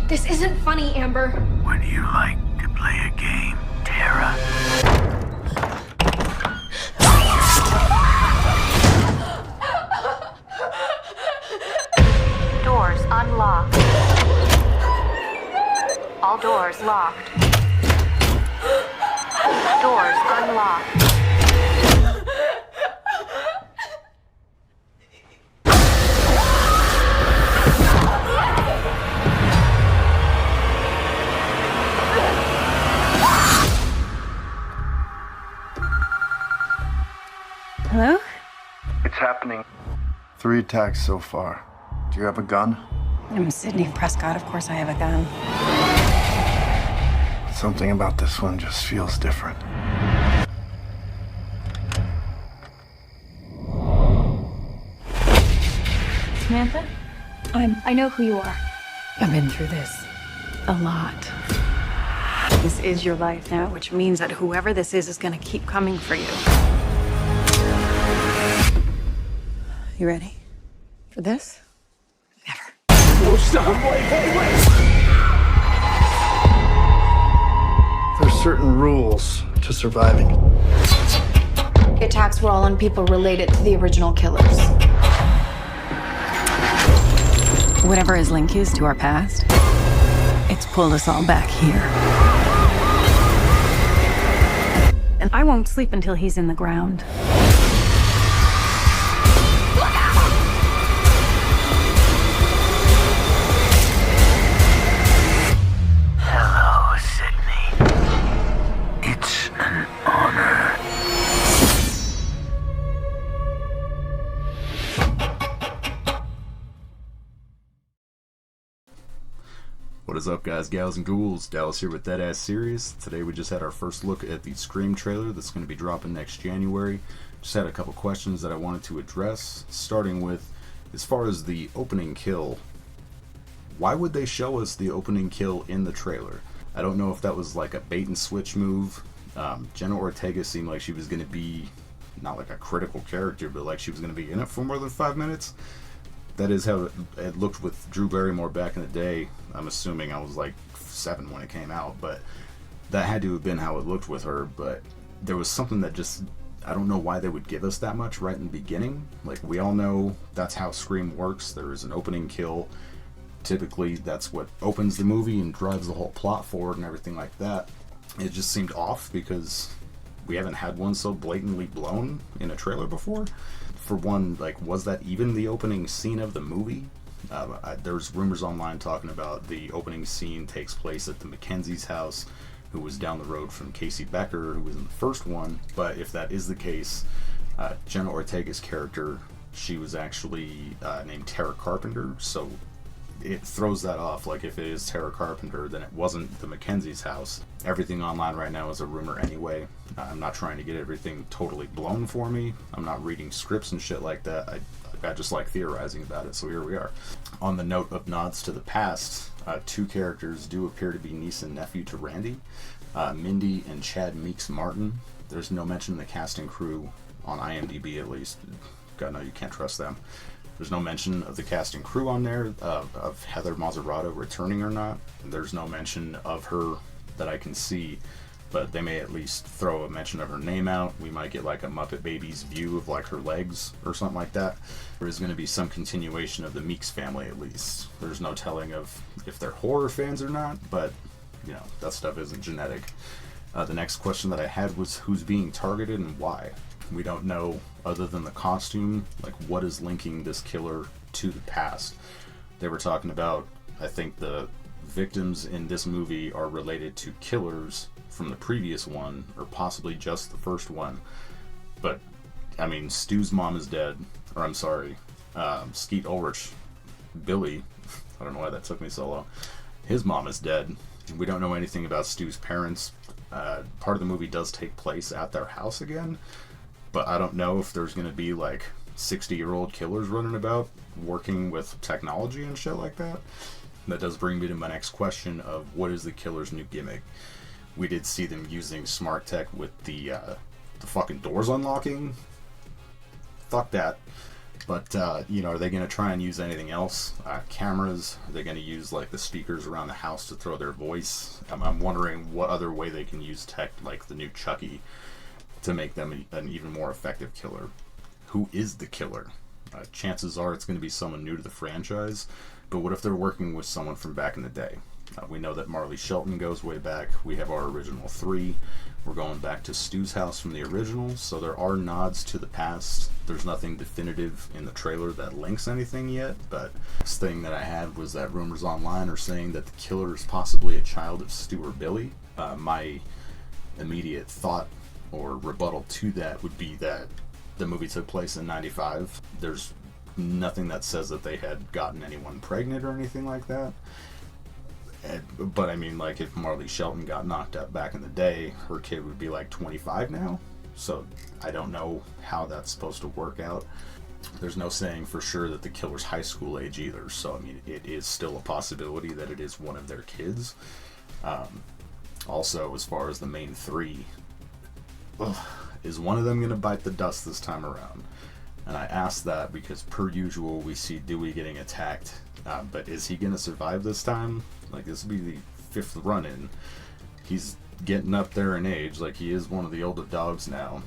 This isn't funny, Amber. Would you like to play a game, Tara? Doors unlocked. All doors locked. Doors unlocked. Hello? It's happening. 3 attacks so far. Do you have a gun? I'm Sydney Prescott. Of course I have a gun. Something about this one just feels different. Samantha? I know who you are. I've been through this a lot. This is your life now, which means that whoever this is gonna keep coming for you. You ready for this? Never. Oh, stop! Wait! There's certain rules to surviving. The attacks were all on people related to the original killers. Whatever his link is to our past, it's pulled us all back here. And I won't sleep until he's in the ground. Hello, Sydney. It's an honor. What is up, guys, gals, and ghouls? Dallas here with Dead Ass Series. Today we just had our first look at the Scream trailer that's going to be dropping next January. Just had a couple questions that I wanted to address, starting with, as far as the opening kill, why would they show us the opening kill in the trailer? I don't know if that was like a bait and switch move. Jenna Ortega seemed like she was going to be, not like a critical character, but like she was going to be in it for more than 5 minutes. That is how it looked with Drew Barrymore back in the day. I'm assuming I was like 7 when it came out, but that had to have been how it looked with her. But there was something that just, I don't know why they would give us that much right in the beginning. Like, we all know that's how Scream works. There is an opening kill. Typically, that's what opens the movie and drives the whole plot forward and everything like that. It just seemed off because we haven't had one so blatantly blown in a trailer before. For one, like, was that even the opening scene of the movie? There's rumors online talking about the opening scene takes place at the Mackenzie's house, who was down the road from Casey Becker, who was in the first one. But if that is the case, Jenna Ortega's character, she was actually named Tara Carpenter, so it throws that off. Like, if it is Tara Carpenter, then it wasn't the Mackenzie's house. Everything online right now is a rumor anyway. I'm not trying to get everything totally blown for me. I'm not reading scripts and shit like that. I just like theorizing about it, so here we are. On the note of nods to the past, 2 characters do appear to be niece and nephew to Randy, Mindy and Chad Meeks Martin. There's no mention in the cast and crew, on IMDb at least. God, no, you can't trust them. There's no mention of the cast and crew on there, of Heather Mazzarato returning or not. There's no mention of her that I can see, but they may at least throw a mention of her name out. We might get like a Muppet Babies view of like her legs or something like that. There is going to be some continuation of the Meeks family at least. There's no telling of if they're horror fans or not, but you know, that stuff isn't genetic. The next question that I had was who's being targeted and why. We don't know, other than the costume, like what is linking this killer to the past. They were talking about, I think the victims in this movie are related to killers from the previous one, or possibly just the first one. But, I mean, Stu's mom is dead, or I'm sorry, Skeet Ulrich, Billy, I don't know why that took me so long, his mom is dead. We don't know anything about Stu's parents. Part of the movie does take place at their house again, but I don't know if there's going to be like 60-year-old killers running about working with technology and shit like that. That does bring me to my next question of what is the killer's new gimmick? We did see them using smart tech with the fucking doors unlocking. Fuck that. But, you know, are they going to try and use anything else? Cameras? Are they going to use, like, the speakers around the house to throw their voice? I'm wondering what other way they can use tech, like the new Chucky, to make them an even more effective killer. Who is the killer? Chances are it's going to be someone new to the franchise, but what if they're working with someone from back in the day? We know that Marley Shelton goes way back. We have our original 3. We're going back to Stu's house from the original, so there are nods to the past. There's nothing definitive in the trailer that links anything yet, but this thing that I had was that rumors online are saying that the killer is possibly a child of Stu or Billy. My immediate thought or rebuttal to that would be that the movie took place in 95. There's nothing that says that they had gotten anyone pregnant or anything like that. But I mean, like, if Marley Shelton got knocked up back in the day, her kid would be like 25 now. So I don't know how that's supposed to work out. There's no saying for sure that the killer's high school age either. So I mean, it is still a possibility that it is one of their kids. Also, as far as the main 3, is one of them going to bite the dust this time around? And I ask that because, per usual, we see Dewey getting attacked. But is he going to survive this time? Like, this will be the 5th run-in. He's getting up there in age. Like, he is one of the older dogs now.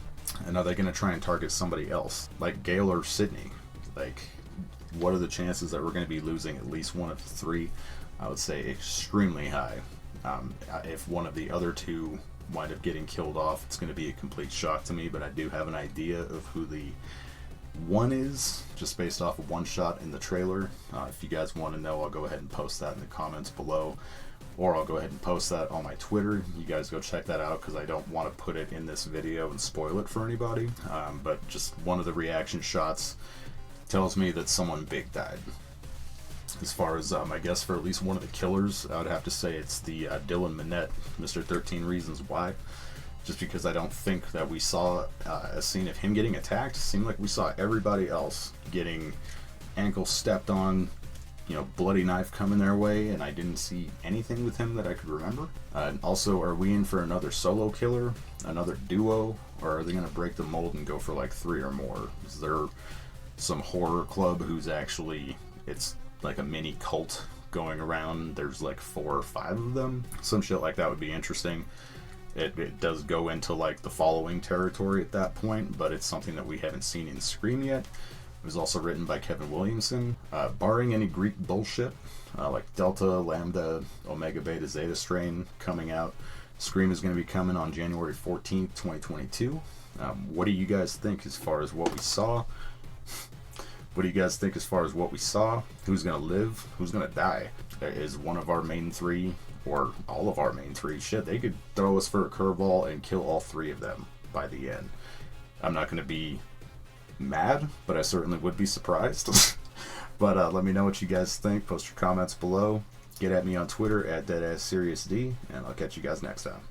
And are they going to try and target somebody else? Like Gail or Sydney? Like, what are the chances that we're going to be losing at least one of the 3? I would say extremely high. If one of the other 2 wind up getting killed off, it's going to be a complete shock to me. But I do have an idea of who the one is, just based off of one shot in the trailer. If you guys want to know, I'll go ahead and post that in the comments below, or I'll go ahead and post that on my Twitter. You guys go check that out, because I don't want to put it in this video and spoil it for anybody. But just one of the reaction shots tells me that someone big died. As far as I guess for at least one of the killers, I would have to say it's the Dylan Minnette, Mr. 13 Reasons Why. Just because I don't think that we saw a scene of him getting attacked. It seemed like we saw everybody else getting ankle stepped on, you know, bloody knife coming their way, and I didn't see anything with him that I could remember. And also, are we in for another solo killer, another duo, or are they going to break the mold and go for like 3 or more? Is there some horror club who's actually, it's like a mini cult going around, there's like 4 or 5 of them? Some shit like that would be interesting. It does go into like the following territory at that point, but it's something that we haven't seen in Scream yet. It was also written by Kevin Williamson. Barring any Greek bullshit, like Delta, Lambda, Omega, Beta, Zeta strain coming out, Scream is going to be coming on January 14th, 2022. What do you guys think as far as what we saw? What do you guys think as far as what we saw? Who's going to live? Who's going to die? Is one of our main 3, or all of our main 3, shit, they could throw us for a curveball and kill all 3 of them by the end. I'm not going to be mad, but I certainly would be surprised. But let me know what you guys think. Post your comments below. Get at me on Twitter at DeadassSeriousD, and I'll catch you guys next time.